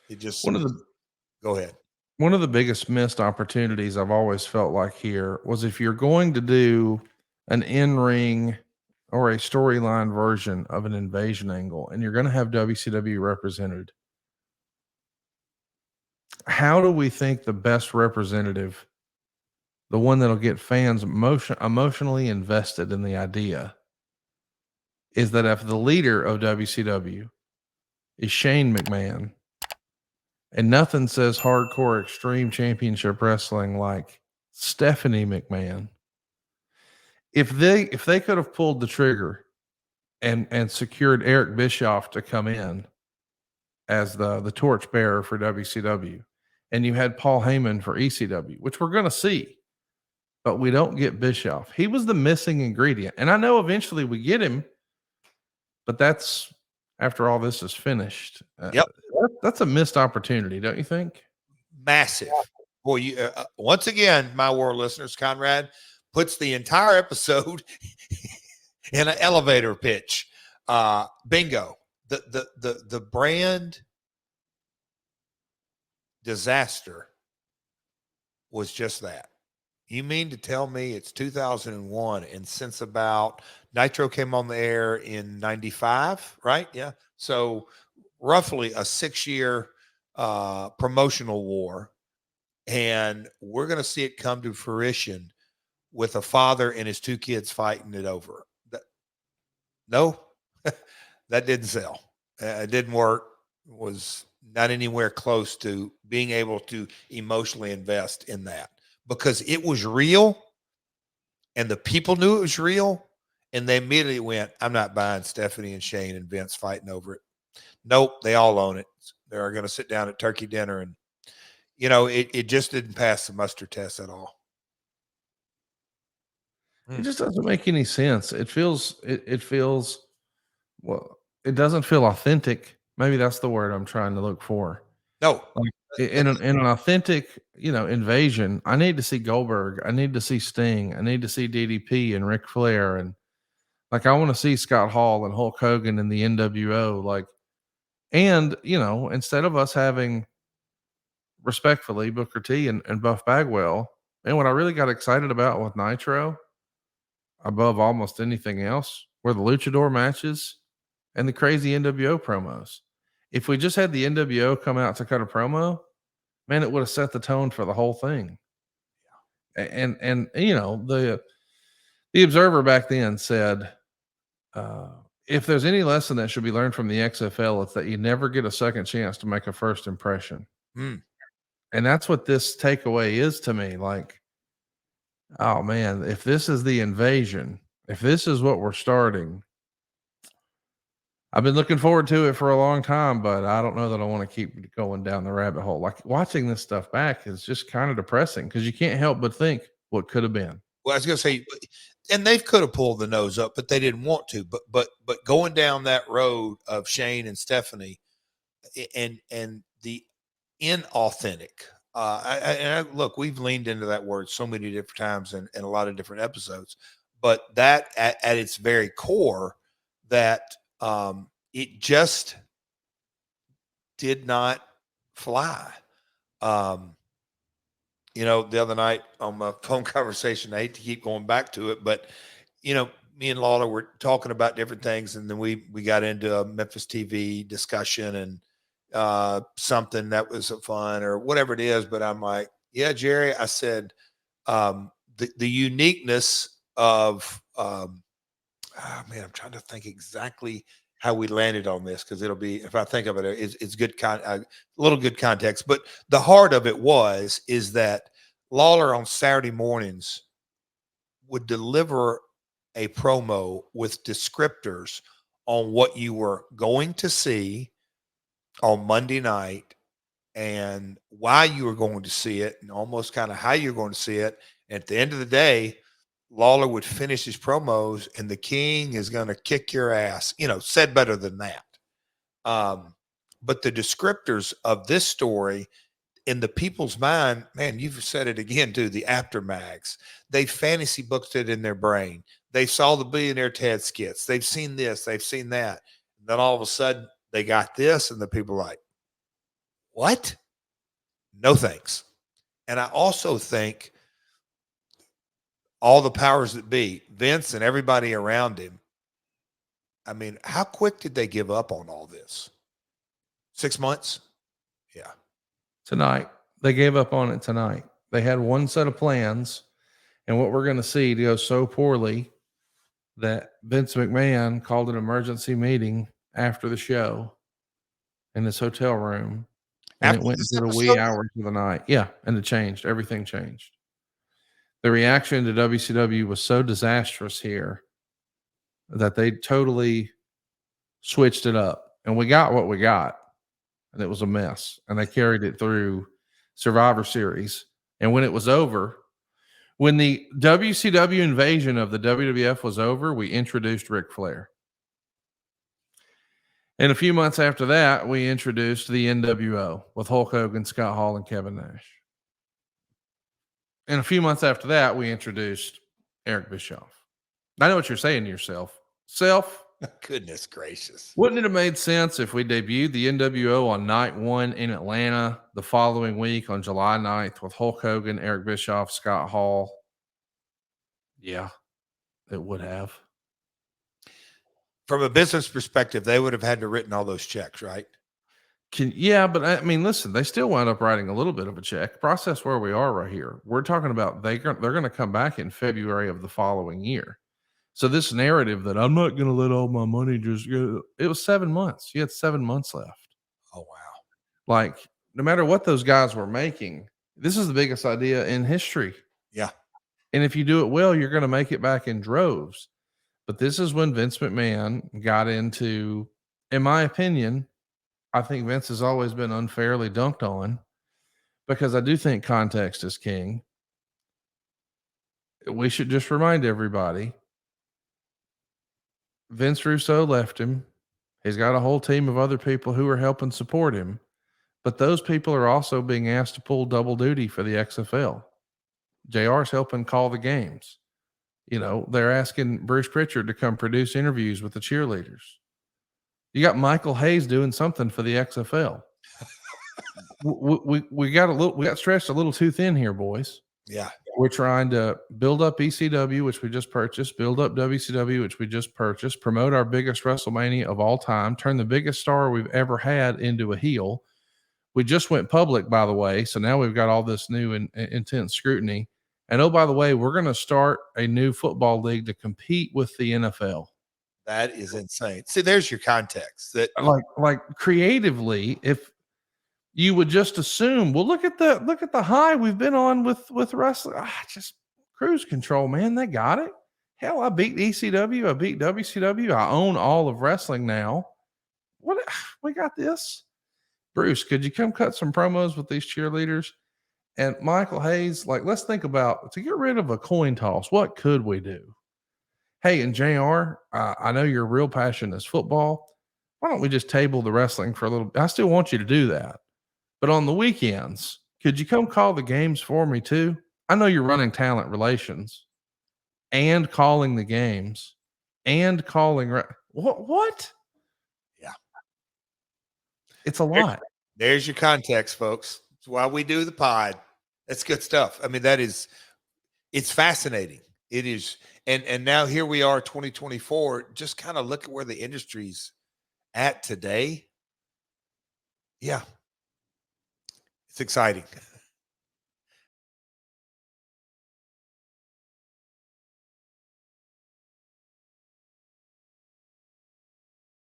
It just One of the go ahead. one of the biggest missed opportunities I've always felt like here was if you're going to do an in-ring or a storyline version of an invasion angle and you're going to have WCW represented, how do we think the best representative, the one that'll get fans emotionally invested in the idea, is that if the leader of WCW is Shane McMahon, and nothing says hardcore extreme championship wrestling like Stephanie McMahon, if they could have pulled the trigger and secured Eric Bischoff to come in as the torchbearer for WCW, and you had Paul Heyman for ECW, which we're going to see, but we don't get Bischoff. He was the missing ingredient, and I know eventually we get him, but that's after all this is finished. Yep. That's a missed opportunity, don't you think? Massive. Boy, you once again, my world listeners, Conrad puts the entire episode in an elevator pitch. Bingo. The brand disaster was just that. You mean to tell me it's 2001 and since about Nitro came on the air in 95, right? Yeah. So roughly a 6-year promotional war. And we're going to see it come to fruition with a father and his 2 kids fighting it over. No, that didn't sell. It didn't work. It was not anywhere close to being able to emotionally invest in that because it was real and the people knew it was real. And they immediately went, I'm not buying Stephanie and Shane and Vince fighting over it. Nope, they all own it. They're going to sit down at turkey dinner and, it just didn't pass the muster test at all. It just doesn't make any sense. It feels well, it doesn't feel authentic. Maybe that's the word I'm trying to look for. No. Like in an authentic, invasion, I need to see Goldberg, I need to see Sting, I need to see DDP and Ric Flair, and like I want to see Scott Hall and Hulk Hogan and the NWO. Like, and instead of us having respectfully Booker T and Buff Bagwell, and what I really got excited about with Nitro above almost anything else were the luchador matches and the crazy NWO promos. If we just had the NWO come out to cut a promo, man, it would have set the tone for the whole thing. And the Observer back then said, if there's any lesson that should be learned from the XFL, it's that you never get a second chance to make a first impression. And that's what this takeaway is to me. Like, oh man, if this is the invasion, if this is what we're starting, I've been looking forward to it for a long time, but I don't know that I want to keep going down the rabbit hole. Like watching this stuff back is just kind of depressing because you can't help but think what could have been. Well, I was going to say, and they could have pulled the nose up, but they didn't want to. But going down that road of Shane and Stephanie, and the inauthentic. Look, we've leaned into that word so many different times in a lot of different episodes, but that at its very core, that it just did not fly. The other night on my phone conversation, I hate to keep going back to it, but me and Lawler were talking about different things, and then we got into a Memphis TV discussion and something that was fun or whatever it is. But I'm like, yeah, Jerry, I said, the uniqueness of, I'm trying to think exactly how we landed on this, because it'll be, if I think of it, it's good, a little good context. But the heart of it is that Lawler on Saturday mornings would deliver a promo with descriptors on what you were going to see on Monday night and why you were going to see it and almost kind of how you're going to see it. And at the end of the day, Lawler would finish his promos and the king is going to kick your ass, said better than that. But the descriptors of this story in the people's mind, man, you've said it again too, the aftermags. They fantasy booked it in their brain. They saw the Billionaire Ted skits. They've seen this, they've seen that. And then all of a sudden they got this and the people are like, What? No thanks. And I also think all the powers that be, Vince and everybody around him, I mean, how quick did they give up on all this? 6 months? Yeah. Tonight. They gave up on it tonight. They had one set of plans, and what we're going to see to go so poorly that Vince McMahon called an emergency meeting after the show in his hotel room, and it After went this into the wee episode? hours of the night. Yeah, and it changed. Everything changed. The reaction to WCW was so disastrous here that they totally switched it up, and we got what we got, and it was a mess. And they carried it through Survivor Series, and when it was over, when the WCW invasion of the WWF was over, we introduced Ric Flair. And a few months after that, we introduced the NWO with Hulk Hogan, Scott Hall, and Kevin Nash. And a few months after that, we introduced Eric Bischoff. I know what you're saying to yourself. Goodness gracious. Wouldn't it have made sense if we debuted the NWO on night one in Atlanta the following week on July 9th with Hulk Hogan, Eric Bischoff, Scott Hall? Yeah, it would have. From a business perspective, they would have had to written all those checks, right? Yeah, but I mean, listen, they still wound up writing a little bit of a check. Process where we are right here. We're talking about they're going to come back in February of the following year. So this narrative that I'm not going to let all my money just go, it was 7 months. You had 7 months left. Oh, wow. Like, no matter what those guys were making, this is the biggest idea in history. Yeah. And if you do it well, you're going to make it back in droves. But this is when Vince McMahon got into, in my opinion, I think Vince has always been unfairly dunked on because I do think context is king. We should just remind everybody Vince Russo left him. He's got a whole team of other people who are helping support him. But those people are also being asked to pull double duty for the XFL. JR's helping call the games. You know, they're asking Bruce Pritchard to come produce interviews with the cheerleaders. You got Michael Hayes doing something for the XFL. we got stretched a little too thin here, boys. Yeah. We're trying to build up ECW, which we just purchased, build up WCW, which we just purchased, promote our biggest WrestleMania of all time, turn the biggest star we've ever had into a heel. We just went public, by the way, so now we've got all this new and intense scrutiny. And oh, by the way, we're going to start a new football league to compete with the NFL. That is insane. See, there's your context. That like creatively, if you would just assume, well, look at the high we've been on with wrestling. Just cruise control, man. They got it. Hell, I beat ECW, I beat WCW, I own all of wrestling now. What we got this. Bruce, could you come cut some promos with these cheerleaders? And Michael Hayes, like, let's think about to get rid of a coin toss. What could we do? Hey, and JR, I know your real passion is football. Why don't we just table the wrestling for a little? I still want you to do that. But on the weekends, could you come call the games for me too? I know you're running talent relations and calling the games and calling. What? Yeah. It's a lot. There's your context, folks. That's why we do the pod. That's good stuff. I mean, it's fascinating. It is. And now here we are, 2024. Just kind of look at where the industry's at today. Yeah. It's exciting.